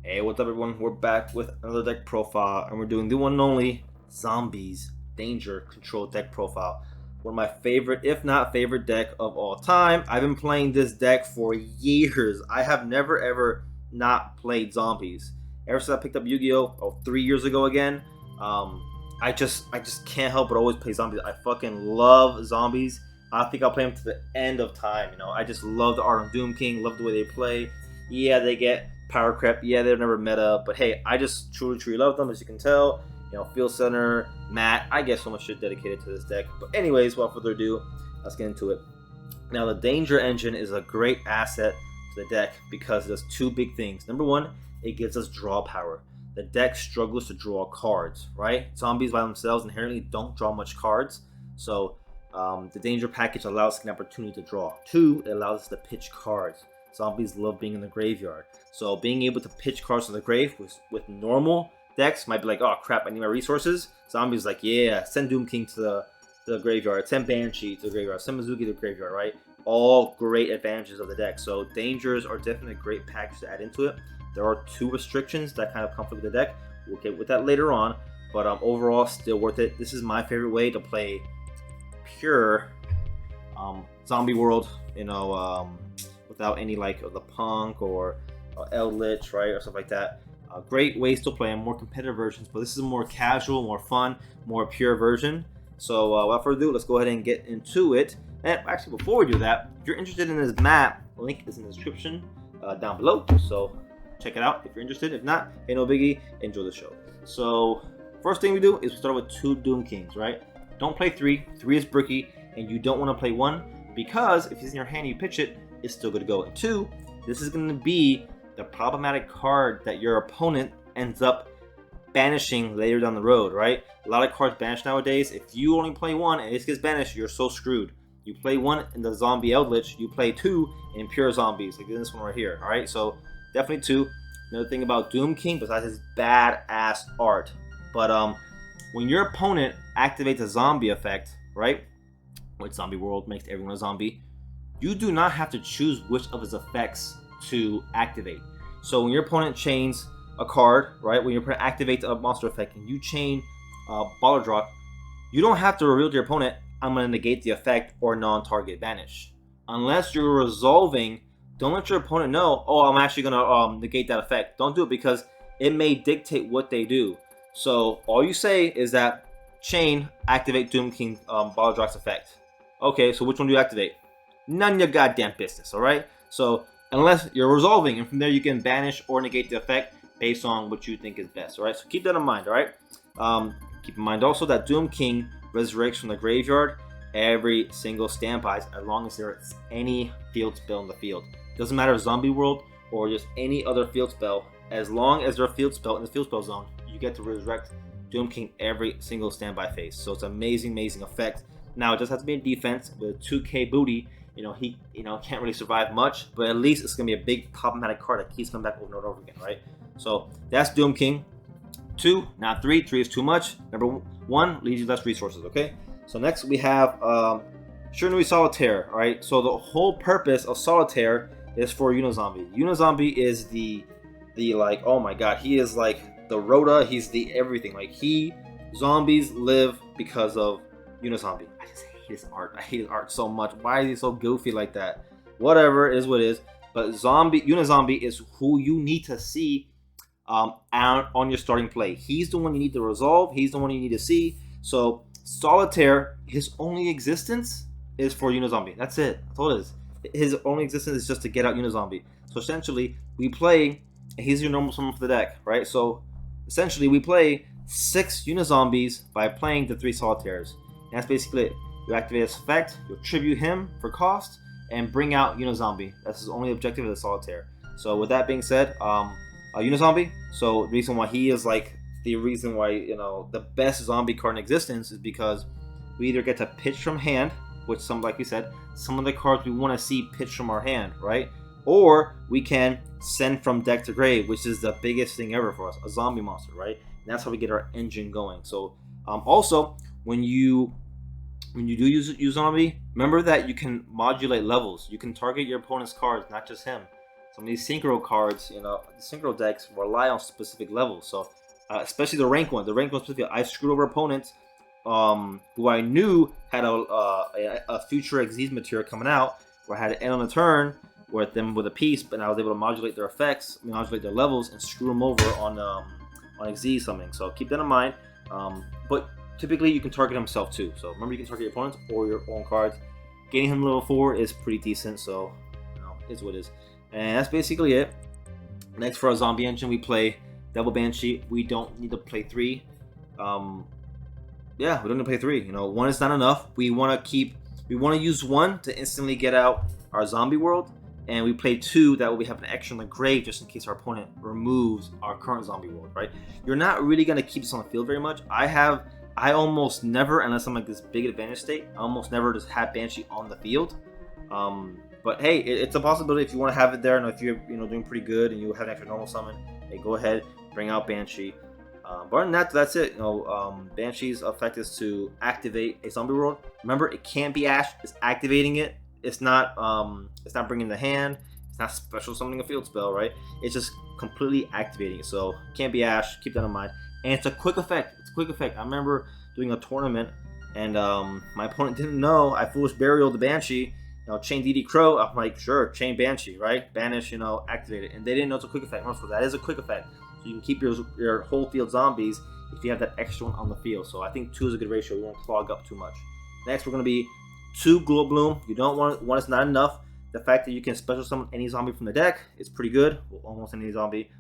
Hey, what's up, everyone? We're back with another deck profile, and we're doing the one and only Zombies Danger Control deck profile. One of my favorite, if not favorite, deck of all time. I've been playing this deck for years. I have never ever not played Zombies. Ever since I picked up Yu-Gi-Oh! 3 years ago again, um, I just can't help but always play Zombies. I fucking love Zombies. I think I'll play them to the end of time. I just love the art of Doom King. Love the way they play. Yeah, they get power creep. Yeah, they're never meta, but hey, I just truly love them, as you can tell. Field Center, Matt. I get so much shit dedicated to this deck. But anyways, without further ado, let's get into it. Now, the Danger Engine is a great asset to the deck because it does two big things. Number one, it gives us draw power. The deck struggles to draw cards, right? Zombies by themselves inherently don't draw much cards, so the Danger package allows us an opportunity to draw. Two, it allows us to pitch cards. Zombies love being in the graveyard, so being able to pitch cards to the grave with normal decks might be like, oh crap, I need my resources. Zombies like, yeah, send Doom King to the graveyard, send Banshee to the graveyard, send Mizuki to the graveyard, right? All great advantages of the deck. So Dangers are definitely a great package to add into it. There are two restrictions that kind of conflict with the deck. We'll get with that later on, but overall, still worth it. This is my favorite way to play pure zombie world, without any like of the punk or Eldritch, right, or stuff like that. Great ways to play them, more competitive versions, but this is a more casual, more fun, more pure version. So without further ado, let's go ahead and get into it. And actually, before we do that, if you're interested in this map, link is in the description down below. So check it out if you're interested. If not, ain't no biggie. Enjoy the show. So first thing we do is we start with two Doom Kings, right? Don't play three. Three is bricky, and you don't want to play one because if he's in your hand and you pitch it, it's still good to go. And two, this is going to be the problematic card that your opponent ends up banishing later down the road, right? A lot of cards banish nowadays. If you only play one and this gets banished, you're so screwed. You play one in the zombie Eldritch, you play two in pure zombies, like this one right here, all right? So definitely two. Another thing about Doom King, besides his badass art, but when your opponent activates a zombie effect, right, which zombie world makes everyone a zombie, you do not have to choose which of his effects to activate. So when your opponent chains a card, right, when your opponent activates a monster effect and you chain Baller Drop, you don't have to reveal to your opponent, I'm going to negate the effect or non-target banish. Unless you're resolving, don't let your opponent know, oh, I'm actually going to negate that effect. Don't do it because it may dictate what they do. So all you say is that chain, activate Doom King Baller Drop's effect. Okay, so which one do you activate? None of your goddamn business, alright? So unless you're resolving, and from there you can banish or negate the effect based on what you think is best, alright? So keep that in mind, alright? Keep in mind also that Doom King resurrects from the graveyard every single standby as long as there's any field spell in the field. Doesn't matter if zombie world or just any other field spell, as long as there's a field spell in the field spell zone, you get to resurrect Doom King every single standby phase. So it's an amazing effect. Now it does have to be in defense with 2k booty. He can't really survive much, but at least it's gonna be a big problematic card that keeps coming back over and over again, right? So that's Doom King. Two, not three. Three is too much. Number one leaves you less resources. Okay. So next we have Shinui Solitaire. All right. So the whole purpose of Solitaire is for Unizombie. Unizombie is the like, oh my god, he is like the Rhoda. He's the everything. Like zombies live because of Unizombie. I just hate his art. I hate his art so much. Why is he so goofy like that? Whatever, it is what it is. But Unizombie is who you need to see out on your starting play. He's the one you need to resolve. He's the one you need to see. So Solitaire, his only existence is for Unizombie. That's it. That's all it is. His only existence is just to get out Unizombie. So essentially, we play, and he's your normal summon for the deck, right? So essentially, we play 6 Unizombies by playing the 3 Solitaires. And that's basically it. You activate his effect, you'll tribute him for cost, and bring out Unizombie. That's his only objective of the Solitaire. So with that being said, Unizombie. So the reason why he is like the reason why the best zombie card in existence is because we either get to pitch from hand, which like we said, some of the cards we want to see pitch from our hand, right? Or we can send from deck to grave, which is the biggest thing ever for us, a zombie monster, right? And that's how we get our engine going. So also when you do use zombie, remember that you can modulate levels. You can target your opponent's cards, not just him. some of these synchro cards, the synchro decks rely on specific levels. So, especially the rank one specifically, I screwed over opponents who I knew had a future Xyz material coming out, where I had to end on a turn with them with a piece, but I was able to modulate their effects, modulate their levels, and screw them over on Xyz something. So keep that in mind. But typically you can target himself too. So remember, you can target your opponents or your own cards. Getting him level 4 is pretty decent, so it's what it is. And that's basically it. Next, for our zombie engine, we play Devil Banshee. We don't need to play 3. Yeah, we don't need to play 3. 1 is not enough. We want to use 1 to instantly get out our zombie world, and we play 2 that way we have an extra in the grave just in case our opponent removes our current zombie world, right? You're not really going to keep this on the field very much. I almost never, unless I'm like this big advantage state, I almost never just have Banshee on the field. But hey, it's a possibility if you want to have it there, and if you're doing pretty good and you have an extra normal summon, hey, go ahead, bring out Banshee. But other than that, that's it. Banshee's effect is to activate a zombie world. Remember, it can't be Ash. It's activating it. It's not bringing the hand. It's not special summoning a field spell, right? It's just completely activating it. So can't be Ash. Keep that in mind. And it's a quick effect. I remember doing a tournament, and my opponent didn't know I foolish burial the Banshee. Chain DD Crow. I'm like, sure, chain Banshee, right? Banish, activate it. And they didn't know it's a quick effect. So that is a quick effect. So you can keep your whole field zombies if you have that extra one on the field. So I think 2 is a good ratio. You won't clog up too much. Next, we're going to be 2 Glow Bloom. You don't want 1 is not enough. The fact that you can special summon any zombie from the deck is pretty good. Almost any zombie.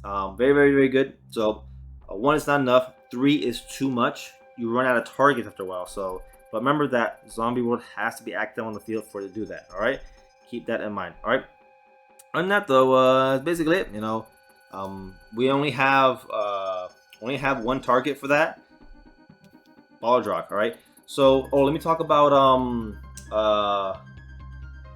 Very, very, very good. So 1 is not enough. 3 is too much. You run out of targets after a while. But remember that zombie world has to be active on the field for it to do that. All right, keep that in mind. All right. Other than that, though, that's basically it. We only have 1 target for that. Balladrock. All right. So, let me talk about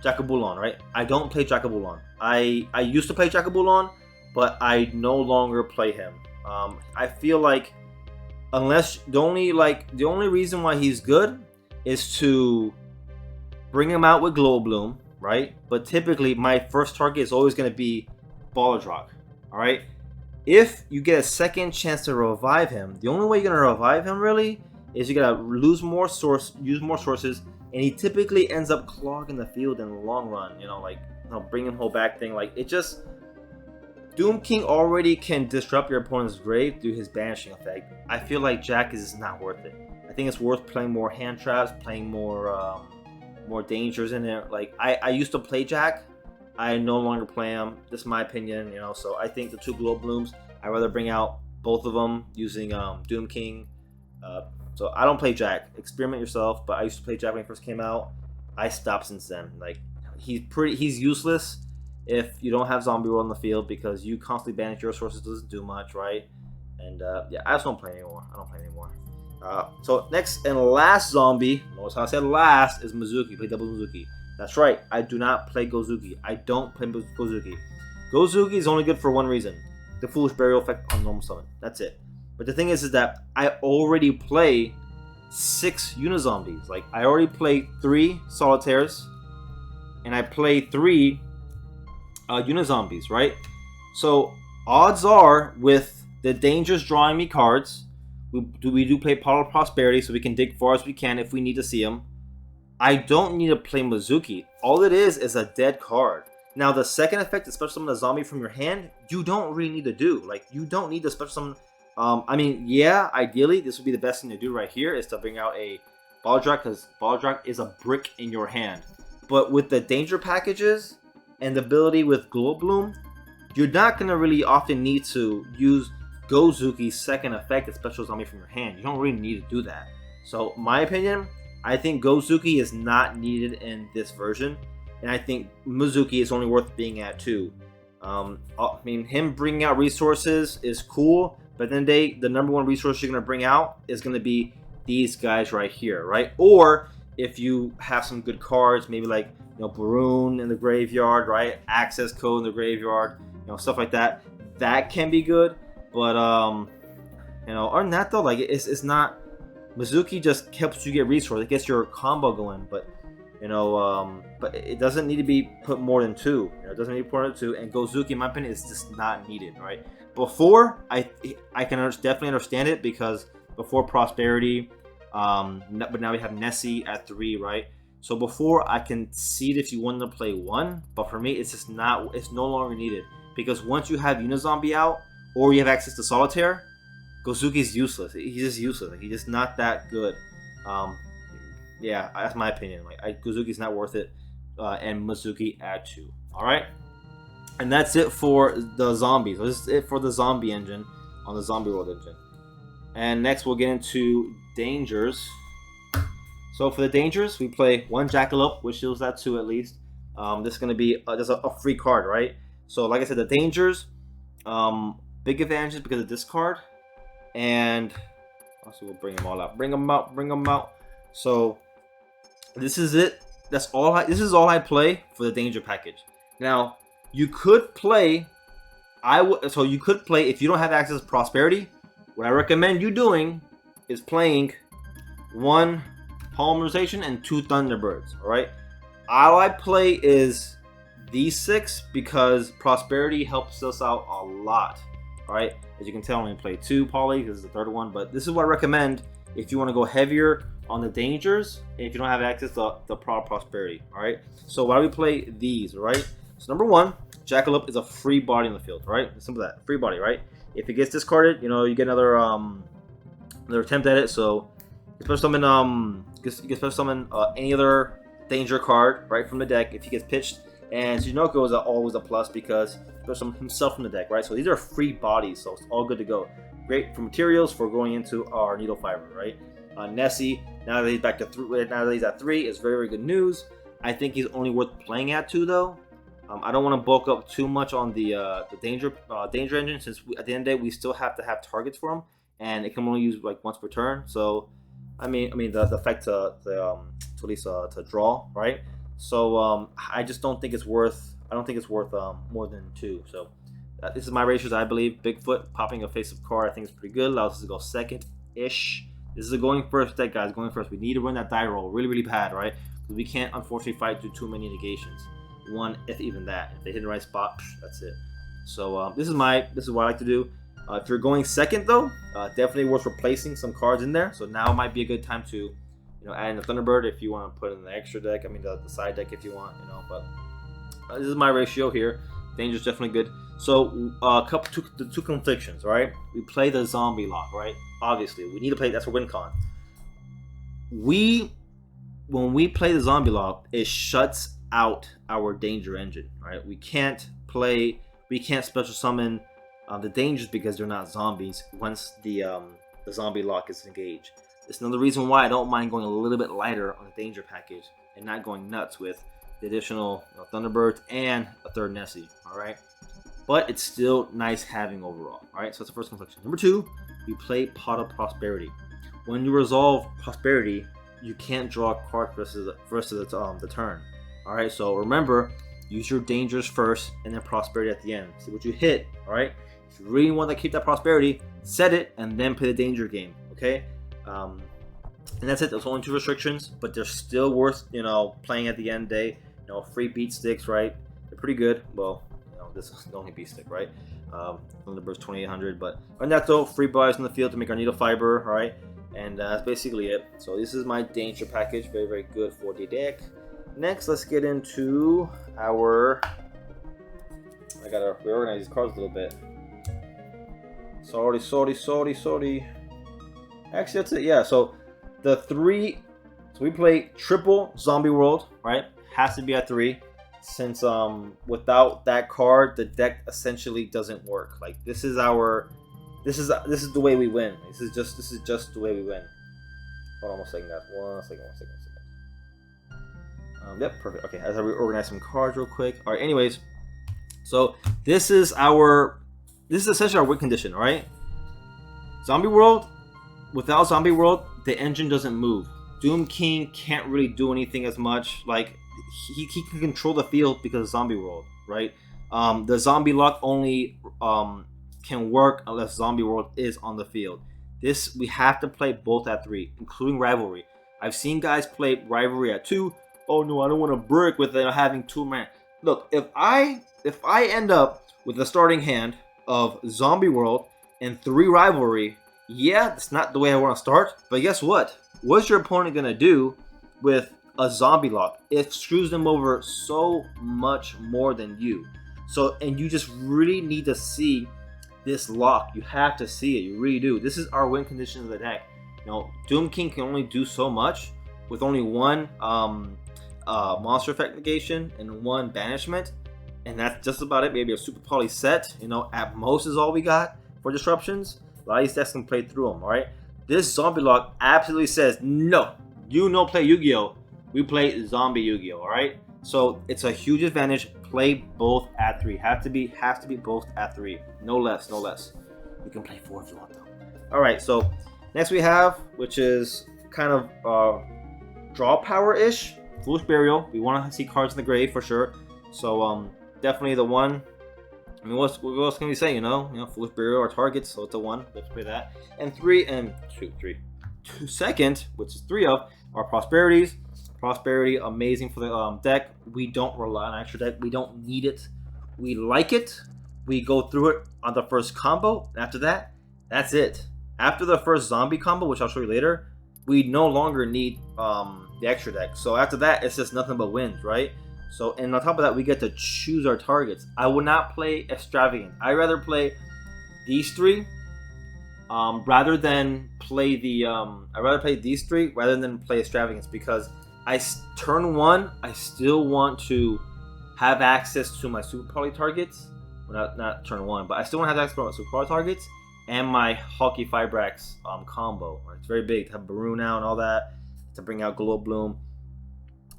Jacobulon. Right. I don't play Jacobulon. I used to play Jacobulon, but I no longer play him. I feel like unless the only reason why he's good is to bring him out with Glow Bloom, right? But typically my first target is always going to be Balladrock. All right. If you get a second chance to revive him, the only way you're going to revive him really is you got to use more sources, and he typically ends up clogging the field in the long run. Bring him whole back thing. Like, it just, Doom King already can disrupt your opponent's grave through his banishing effect. I feel like Jack is not worth it. I think it's worth playing more hand traps, playing more dangers in there. Like, I used to play Jack. I no longer play him. This is my opinion, So I think the 2 Glow Blooms, I'd rather bring out both of them using Doom King. So I don't play Jack. Experiment yourself. But I used to play Jack when he first came out. I stopped since then. Like, he's useless if you don't have Zombie World on the field, because you constantly banish your sources, doesn't do much, right? And yeah, I just don't play anymore. So next and last zombie, notice how I said last, is Mizuki. Play double Mizuki. That's right, I do not play Gozuki. I don't play Gozuki. Gozuki is only good for one reason: the foolish burial effect on normal summon. That's it. But the thing is that I already play 6 Unizombies. Like, I already played 3 Solitaires, and I played 3 Unizombies, right? So odds are, with the dangers drawing me cards, we do play Pot of Prosperity, so we can dig far as we can if we need to see them. I don't need to play Mizuki. All it is a dead card. Now, the second effect, to special summon a zombie from your hand, you don't really need to do. Like, you don't need to special summon. I mean, yeah, ideally, this would be the best thing to do right here, is to bring out a Balladrock, because Balladrock is a brick in your hand. But with the danger packages and the ability with Glow Bloom, you're not going to really often need to use Gozuki's second effect, a special zombie from your hand. You don't really need to do that. So, my opinion, I think Gozuki is not needed in this version, and I think Mizuki is only worth being at too. I mean, him bringing out resources is cool, but then the number one resource you're going to bring out is going to be these guys right here, right? Or if you have some good cards, maybe like, Baroon in the graveyard, right? Access code in the graveyard, stuff like that. That can be good, but other than that though, like, it's not. Mizuki just helps you get resources. It gets your combo going, but But it doesn't need to be put more than 2. It doesn't need to be more than 2. And Gozuki, in my opinion, is just not needed, right? Before, I can definitely understand it because before Prosperity, but now we have Nessie at 3, right? So before, I can see it if you wanted to play 1, but for me, it's just not. It's no longer needed because once you have Unizombie out or you have access to Solitaire, Gozuki's useless. He's just useless. Like, he's just not that good. Yeah, that's my opinion. Gozuki's not worth it, and Mizuki at 2. All right, and that's it for the zombies. So this is it for the zombie engine on the Zombie World engine. And next we'll get into dangers. So for the dangers, we play 1 Jackalope, which is at 2 at least. This is going to be just a free card, right? So like I said, the dangers, big advantages because of this card. And also we'll bring them all out. Bring them out. So this is it. This is all I play for the danger package. Now, you could play you could play if you don't have access to Prosperity. What I recommend you doing is playing 1 Polymerization and 2 Thunderbirds. All right. All I play is these 6 because Prosperity helps us out a lot. All right. As you can tell, I'm going to play 2 Poly. This is the 3rd one, but this is what I recommend if you want to go heavier on the dangers and if you don't have access to the Prosperity. All right. So why do we play these? All right. So number 1, Jackalope is a free body in the field. Right. Simple as that. Free body. Right. If it gets discarded, you get another attempt at it. So you can special summon any other danger card right from the deck if he gets pitched. And Tsunoko is always a plus because he special summon himself from the deck, right? So these are free bodies, so it's all good to go. Great for materials for going into our needle fiber, right? Nessie, now that he's back to 3, now that he's at 3, is very, very good news. I think he's only worth playing at 2 though. I don't want to bulk up too much on the danger engine since at the end of the day we still have to have targets for him, and it can only use like once per turn. So, I mean the effect to at least to draw, right? So I just don't think it's worth. I don't think it's worth more than 2. So this is my ratios. I believe Bigfoot popping a face of card. I think is pretty good. Allows us to go second ish. This is a going first deck, guys. Going first. We need to run that die roll really, really bad, right? Because we can't unfortunately fight through too many negations. 1, if even that. If they hit the right spot, that's it. So this is what I like to do. If you're going second though, definitely worth replacing some cards in there. So now might be a good time to, add in a Thunderbird if you want to put in the extra deck. I mean the side deck if you want, But this is my ratio here. Danger's definitely good. So the 2 conflictions, right? We play the zombie lock, right? Obviously, we need to play. That's for WinCon. When we play the zombie lock, it shuts out our danger engine, right? We can't special summon the dangers because they're not zombies once the zombie lock is engaged. It's another reason why I don't mind going a little bit lighter on the danger package and not going nuts with the additional Thunderbirds and a 3rd Nessie, all right? But it's still nice having overall, all right? So that's the first confliction. Number 2, we play Pot of Prosperity. When you resolve Prosperity, you can't draw a card for the rest of the turn. All right, so remember, use your dangers first and then Prosperity at the end. See what you hit, all right? If you really want to keep that Prosperity, set it and then play the danger game, okay? And that's it. There's only 2 restrictions, but they're still worth, playing at the end of the day. Free beat sticks, right? They're pretty good. Well, this is the only beat stick, right? Thunderbird's 2800, but other than that though, free buys in the field to make our needle fiber, all right? And that's basically it. So this is my danger package. Very, very good for the deck. Next, let's get into our... I gotta reorganize these cards a little bit. Sorry. Actually, that's it. Yeah, so the 3... So we play triple Zombie World, right? Has to be at 3. Since without that card, the deck essentially doesn't work. Like this is the way we win. This is just the way we win. Hold on one second, guys. One second. Yep, perfect. Okay, as I reorganize some cards real quick. All right. Anyways, so this is essentially our win condition. All right. Zombie World. Without Zombie World, the engine doesn't move. Doom King can't really do anything as much. Like he can control the field because of Zombie World, right? The Zombie Lock only can work unless Zombie World is on the field. We have to play both at 3, including Rivalry. I've seen guys play Rivalry at 2, oh no, I don't want to brick with having 2 man. Look, if I end up with a starting hand of Zombie World and 3 Rivalry, yeah, that's not the way I want to start. But guess what? What's your opponent gonna do with a zombie lock? It screws them over so much more than you. So, and you just really need to see this lock. You have to see it. You really do. This is our win condition of the deck. You know, Doom King can only do so much with only 1 monster effect negation and 1 banishment, and that's just about it. Maybe a super poly set. You know, at most is all we got for disruptions. A lot of these decks can play through them. All right. This zombie lock absolutely says no. You no play Yu-Gi-Oh. We play zombie Yu-Gi-Oh. All right. So it's a huge advantage. Play both at 3. Has to be both at 3. No less, no less. You can play 4 if you want though. All right. So next we have, which is kind of draw power-ish, Foolish Burial. We want to see cards in the grave for sure. So definitely the one. I mean, what else can we say? You know, Foolish Burial are targets, so it's a 1. Let's play that. And 2 second, which is 3 of, are Prosperities. Prosperity, amazing for the deck. We don't rely on extra deck. We don't need it. We like it. We go through it on the first combo. After that, that's it. After the first zombie combo, which I'll show you later, we no longer need the extra deck. So after that, it's just nothing but wins, right? So, and on top of that, we get to choose our targets. I will not play Extravagant. I'd rather play these 3 rather than play the I'd rather play these 3 rather than play Extravagance, because turn 1 I still want to have access to my super poly targets. Well, not turn 1, but I still want to have access to my super poly targets and my Hulky Fibrax combo. Right? It's very big to have Baru now and all that, to bring out Glow Bloom.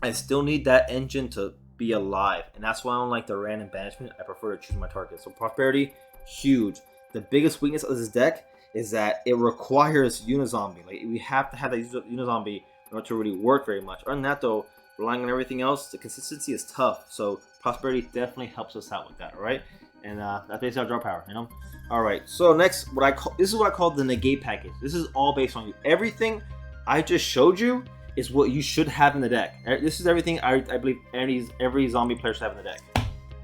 I still need that engine to be alive, and that's why I don't like the random banishment. I prefer to choose my target. So Prosperity, huge. The biggest weakness of this deck is that it requires Unizombie. Like, we have to have that Unizombie in order to really work very much. Other than that though, relying on everything else, the consistency is tough. So Prosperity definitely helps us out with that, right? And that's basically our draw power, you know? Alright, so next, this is what I call the negate package. This is all based on you. Everything I just showed you is what you should have in the deck. This is everything I believe every zombie player should have in the deck.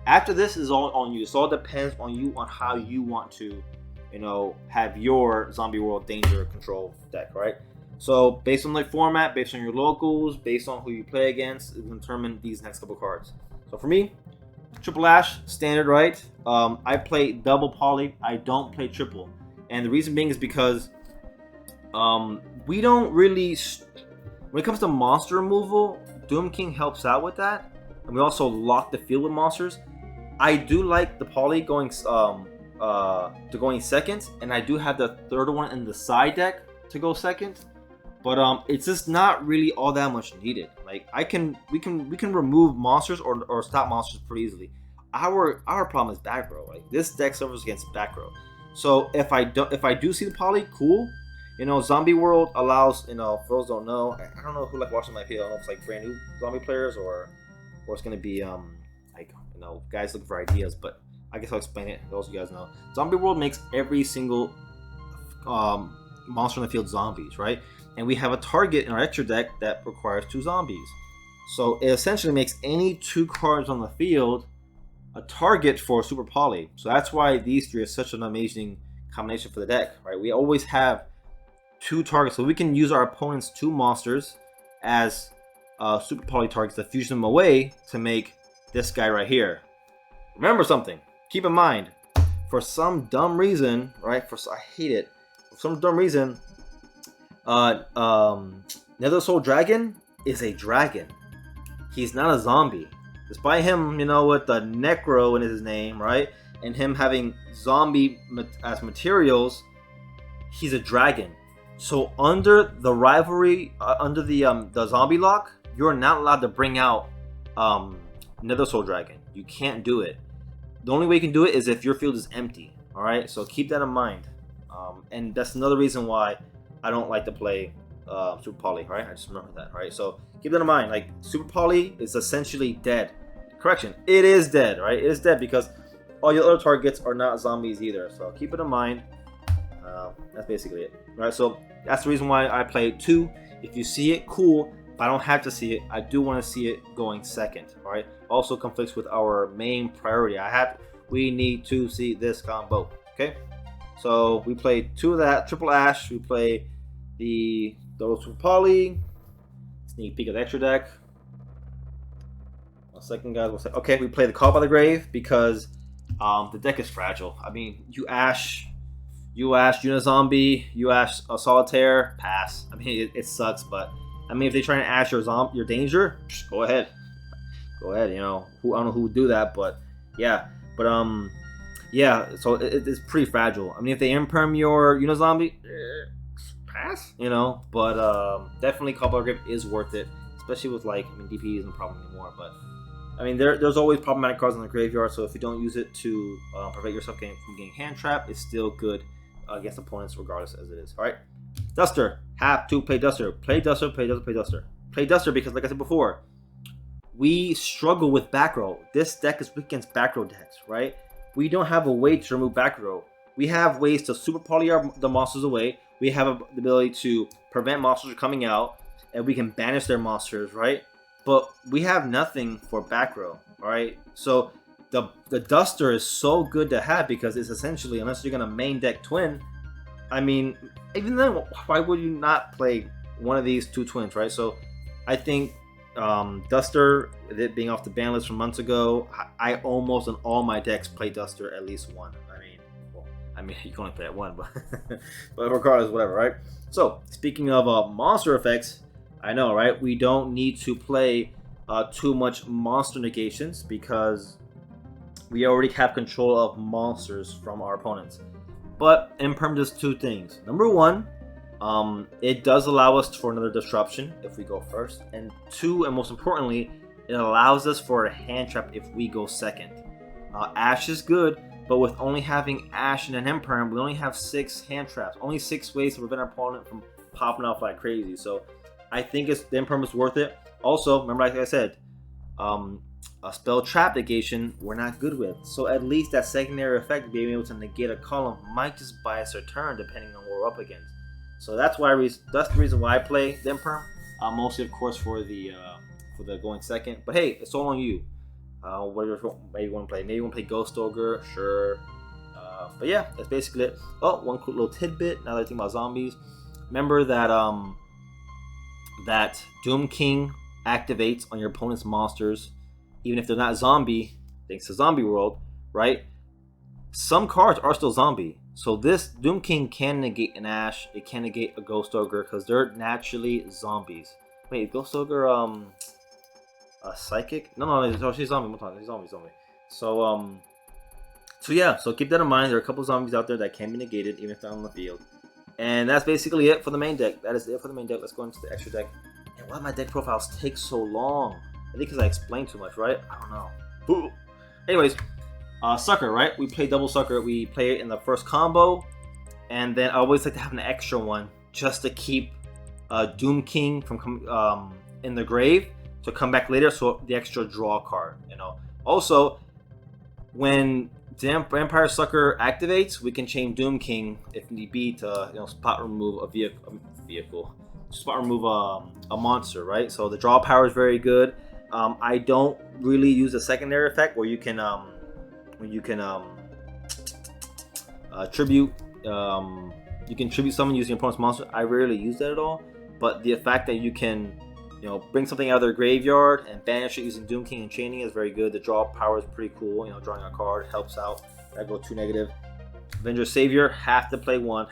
After this is all on you. This all depends on you, on how you want to, you know, have your Zombie World Danger Control deck, right? So based on the format, based on your locals, based on who you play against, it will determine these next couple cards. So for me, Triple Ash, standard, right? I play double poly. I don't play triple, and the reason being is because we don't really. When it comes to monster removal, Doom King helps out with that, and we also lock the field with monsters. I do like the poly going second, and I do have the third one in the side deck to go second, but it's just not really all that much needed. Like we can remove monsters or stop monsters pretty easily. Our problem is back row. Like this deck suffers against back row. So if I do see the poly, cool. You know, Zombie World allows, you know, for those who don't know, I don't know who like watching my video. I don't know if it's like brand new zombie players or it's gonna be like, you know, guys looking for ideas, but I guess I'll explain it. Those of you guys know, Zombie World makes every single monster in the field zombies, right? And we have a target in our extra deck that requires 2 zombies. So it essentially makes any 2 cards on the field a target for Super Poly. So that's why these 3 are such an amazing combination for the deck, right? We always have 2 targets, so we can use our opponent's 2 monsters as Super Poly targets to fusion them away to make this guy right here. Remember something. Keep in mind, for some dumb reason, right? I hate it. For some dumb reason, Nether Soul Dragon is a dragon. He's not a zombie. Despite him, you know, with the Necro in his name, right? And him having zombie as materials, he's a dragon. So under the rivalry, under the zombie lock, you're not allowed to bring out Nether Soul Dragon. You can't do it. The only way you can do it is if your field is empty. All right, so keep that in mind. And that's another reason why I don't like to play Super Poly. Right, I just remember that. Right, so keep that in mind. Like Super Poly is essentially dead. Correction, it is dead. Right, it is dead because all your other targets are not zombies either. So keep it in mind. That's basically it. Right, so that's the reason why I play 2. If you see it, cool. but I don't have to see it. I do want to see it going second. All right. Also conflicts with our main priority. We need to see this combo. Okay. So we play 2 of that triple ash. We play those Super Poly. Sneak peek of the extra deck. 1 second, guys. 1 second. Okay, we play the Call by the Grave because the deck is fragile. I mean, you ash Unizombie, you ash a Solitaire, pass. I mean, it sucks, but I mean, if they try and ash your danger, go ahead. Go ahead. You know, I don't know who would do that, but yeah. But yeah. So it's pretty fragile. I mean, if they imperm your Unizombie, pass. You know, but definitely Call by the Grave is worth it, especially with DP isn't a problem anymore, but. I mean, there's always problematic cards in the graveyard, so if you don't use it to prevent yourself from getting hand trapped, it's still good against opponents regardless as it is. All right, Duster. Have to play Duster. Play Duster, play Duster, play Duster. Play Duster because, like I said before, we struggle with back row. This deck is weak against back row decks, right? We don't have a way to remove back row. We have ways to super poly the monsters away. We have the ability to prevent monsters from coming out, and we can banish their monsters, right? But we have nothing for back row, all right? So the Duster is so good to have because it's essentially, unless you're going to main deck Twin, I mean, even then, why would you not play one of these 2 twins, right? So I think Duster, with it being off the ban list from months ago, I almost in all my decks play Duster at least one. I mean, you can only play it one, but regardless, whatever, right? So speaking of monster effects, I know, right? We don't need to play too much monster negations because we already have control of monsters from our opponents. But Imperm does 2 things. Number 1, it does allow us for another disruption if we go first. And 2, and most importantly, it allows us for a hand trap if we go second. Ash is good, but with only having Ash and an Imperm, we only have 6 hand traps. Only 6 ways to prevent our opponent from popping off like crazy. So I think the Imperm is worth it. Also, remember, like I said, a spell trap negation we're not good with. So at least that secondary effect, being able to negate a column, might just buy us a turn depending on what we're up against. So that's the reason why I play the Imperm. Mostly, of course, for the going second. But hey, it's all on you. Maybe you want to play. Maybe you want to play Ghost Ogre. Sure. But yeah, that's basically it. Oh, one quick little tidbit. Now that I think about zombies, remember that that Doom King activates on your opponent's monsters, even if they're not zombie, thanks to Zombie World, right? Some cards are still zombie. So this Doom King can negate an Ash, it can negate a Ghost Ogre, because they're naturally zombies. Wait, Ghost Ogre, a Psychic? No, she's zombie. She's zombie. So yeah, so keep that in mind. There are a couple zombies out there that can be negated, even if they're on the field. And that's basically it for the main deck. That is it for the main deck. Let's go into the extra deck. And why do my deck profiles take so long? I think because I explained too much, right? I don't know. Boo. Anyways, Sucker, right? We play double Sucker. We play it in the first combo. And then I always like to have an extra one just to keep Doom King from in the grave to come back later. So the extra draw card, you know. Also, when Vampire Sucker activates, we can chain Doom King if need be to spot remove a vehicle, spot remove a monster, right? So the draw power is very good. I don't really use a secondary effect where you can tribute someone using your opponent's monster. I rarely use that at all. But the fact that you can bring something out of their graveyard and banish it using Doom King and chaining is very good. The draw power is pretty cool. Drawing a card helps out. I go 2 negative. Avenger Savior, have to play one.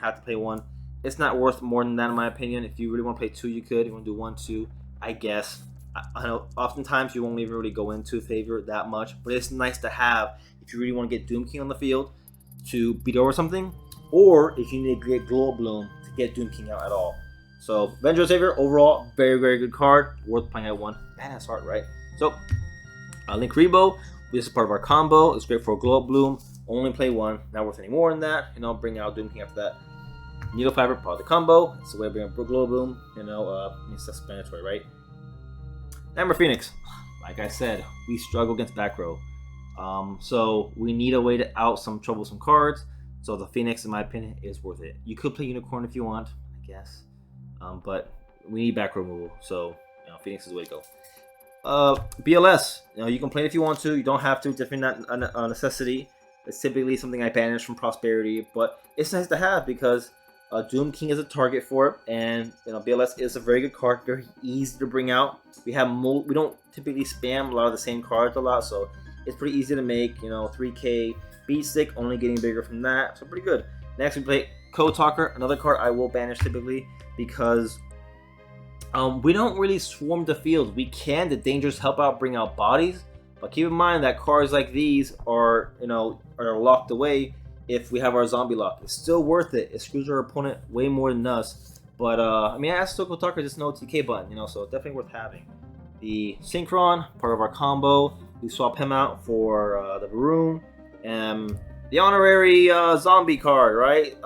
It's not worth more than that in my opinion. If you really want to play 2, you could. You want to do 1, 2, I guess. I know oftentimes you won't even really go into favor that much, but it's nice to have if you really want to get Doom King on the field to beat over something, or if you need to get Glow Bloom to get Doom King out at all. So Avenger Savior, overall, very, very good card. Worth playing at 1. Badass heart, right? So, Link Rebo, this is part of our combo. It's great for Glow Bloom. Only play 1. Not worth any more than that. Bring out Doom King after that. Needle Fiber, part of the combo. It's the way I bring up Glow Bloom. It's self-explanatory, right? Amber Phoenix. Like I said, we struggle against back row. So we need a way to out some troublesome cards. So the Phoenix, in my opinion, is worth it. You could play Unicorn if you want, I guess. But we need back row removal. So Phoenix is the way to go. BLS, you can play it if you want to. You don't have to. Definitely not a necessity. It's typically something I banish from Prosperity, but it's nice to have because Doom King is a target for it, and BLS is a very good card, very easy to bring out. We don't typically spam a lot of the same cards a lot, so it's pretty easy to make. 3K Beat Stick, only getting bigger from that, so pretty good. Next we play Code Talker, another card I will banish typically because we don't really swarm the field. We can. The dangers help out bring out bodies, but keep in mind that cards like these are locked away. If we have our zombie lock, it's still worth it. It screws our opponent way more than us. But as Code Talker, just no TK button, so definitely worth having. The Synchron, part of our combo. We swap him out for the Varun and the honorary zombie card, right?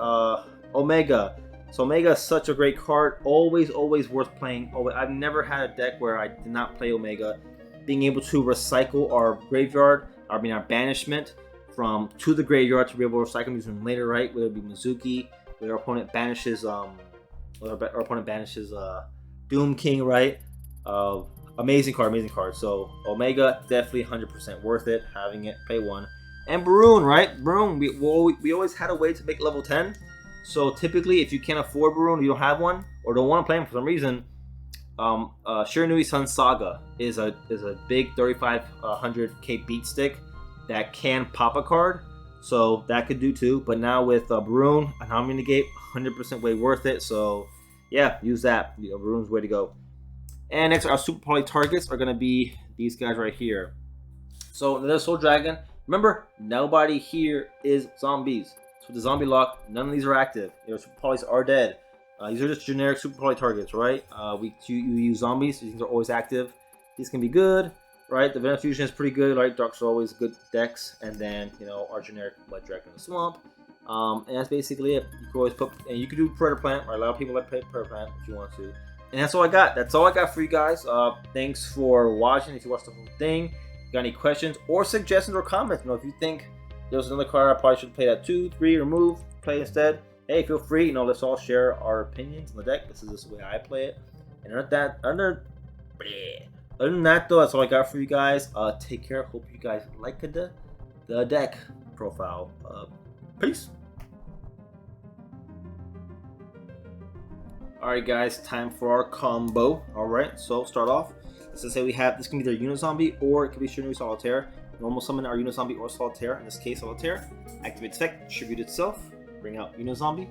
Omega. So Omega is such a great card, always worth playing. I've never had a deck where I did not play Omega. Being able to recycle our graveyard, our banishment to the graveyard to be able to recycle using later, right? Whether it be Mizuki, whether our opponent banishes Doom King, right? Amazing card. So Omega, definitely 100% worth it. Having it, pay 1. And Barun, right? Barun, we always had a way to make level 10. So typically, if you can't afford Barun, you don't have one, or don't want to play him for some reason, Shiranui Sun Saga is a big 3500k beat stick that can pop a card, so that could do too. But now with Barun, an Omni Negate, 100% way worth it. So yeah, use that. Barun's way to go. And next, our Super Poly targets are gonna be these guys right here. So another Soul Dragon. Remember, nobody here is zombies. So the zombie lock, none of these are active. Super Polys are dead. These are just generic Super Poly targets, right? You use zombies, so these are always active. These can be good, right? The Venom Fusion is pretty good, right? Darks are always good decks. And then, our generic Blood Dragon in the Swamp. And that's basically it. You can always and you can do Predator Plant, right? A lot of people like Predator Plant if you want to. And that's all I got. That's all I got for you guys. Thanks for watching. If you watched the whole thing, got any questions or suggestions or comments, if you think there was another card I probably should play at 2, 3, remove, play instead, hey, feel free. Let's all share our opinions on the deck. This is just the way I play it. And other than that, though, that's all I got for you guys. Take care. Hope you guys liked the deck profile. Peace. Alright guys, time for our combo. Alright, so start off. Let's just say we have, this can be either Unizombie or it could be Shiranui Solitaire. Normal summon our Unizombie or Solitaire, in this case Solitaire. Activate effect, distribute itself, bring out Unizombie.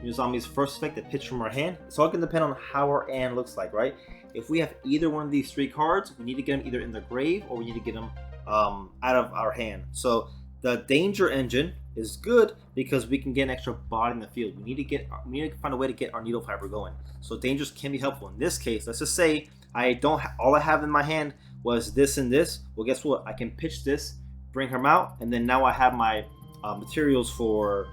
Unizombi's first effect that pitch from our hand. It's all going to depend on how our hand looks like, right? If we have either one of these 3 cards, we need to get them either in the grave or we need to get them out of our hand. So the Danger Engine is good because we can get an extra body in the field. We need to find a way to get our Needle Fiber going. So dangers can be helpful. In this case, let's just say all I have in my hand was this and this. Well, guess what? I can pitch this, bring him out, and then now I have my materials for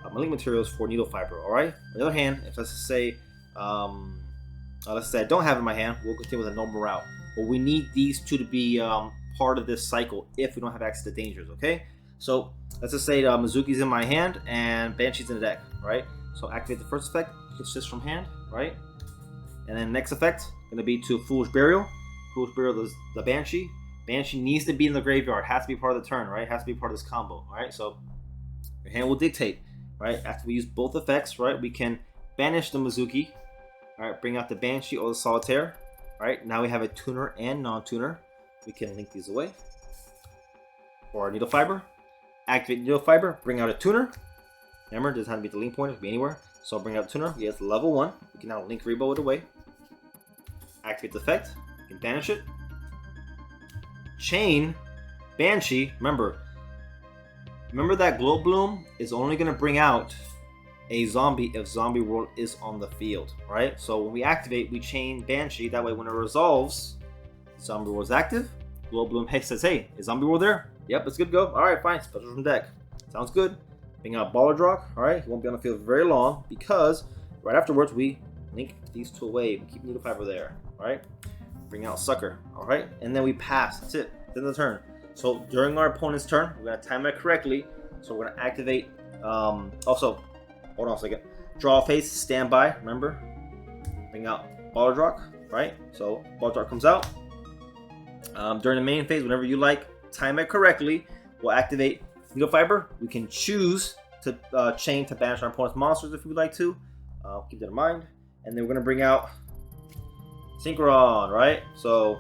my link materials for Needle Fiber. All right. On the other hand, if let's say I don't have it in my hand, we'll continue with a normal route. But we need these two to be part of this cycle if we don't have access to dangers. Okay. So let's just say Mizuki's in my hand and Banshee's in the deck, right? So activate the first effect, pitch this from hand, right? And then next effect gonna be to Foolish Burial. Foolish Burial is the Banshee. Banshee needs to be in the graveyard, has to be part of the turn, right? Has to be part of this combo, all right? So your hand will dictate, right? After we use both effects, right, we can banish the Mizuki, all right? Bring out the Banshee or the Solitaire, all right? Now we have a tuner and non-tuner. We can link these away. Or Needle Fiber. Activate Needle Fiber, bring out a tuner. Remember, it doesn't have to be the link point, it can be anywhere. So bring out a tuner, we have level 1. We can now link Rebo it away. Activate the effect, you can banish it. Chain Banshee, remember that Glow Bloom is only going to bring out a zombie if Zombie World is on the field, right? So when we activate, we chain Banshee, that way when it resolves, Zombie World is active. Glow Bloom says, hey, is Zombie World there? Yep, it's good to go. Alright, fine. Special from deck. Sounds good. Bring out Baller Drock. Alright, he won't be on the field very long because right afterwards we link these two away. We keep Needle Fiber there. Alright? Bring out Sucker. Alright? And then we pass. That's it. Then the turn. So during our opponent's turn, we're going to time it correctly. So we're going to activate. Also, hold on a second. Draw a face. Standby. Remember? Bring out Baller Drock. right? So ball dart comes out. During the main phase, whenever you like, time it correctly, we'll activate Yugioh Fiber. We can choose to chain to banish our opponent's monsters if we would like to. Keep that in mind. And then we're gonna bring out Synchron, right? So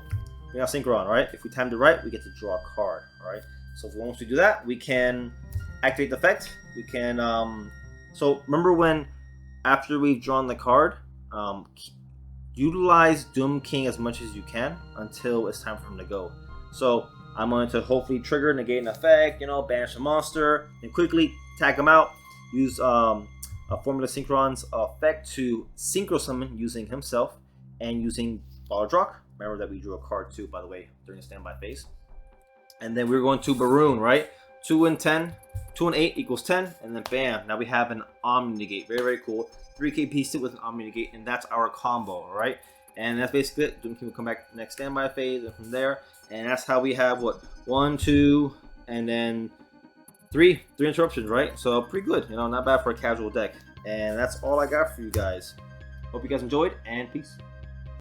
bring out Synchron, right? If we timed it right, we get to draw a card, right? So once we do that, we can activate the effect. We can so remember when after we've drawn the card, utilize Doom King as much as you can until it's time for him to go. So I'm going to hopefully trigger, negate an effect, you know, banish a monster, and quickly tag him out. Use a Formula Synchron's effect to synchro summon using himself and using Balladrock. Remember that we drew a card too, by the way, during the standby phase. And then we're going to Baroon, right? 2 and 10, 2 and 8 equals 10, and then bam, now we have an Omni Negate. Very, very cool. 3k piece it with an Omni Negate, and that's our combo, all right? And that's basically it. Doom King will come back next standby phase, and from there, and that's how we have what 1, 2, and then three interruptions, right? So pretty good, you know, not bad for a casual deck. And that's all I got for you guys. Hope you guys enjoyed, and peace.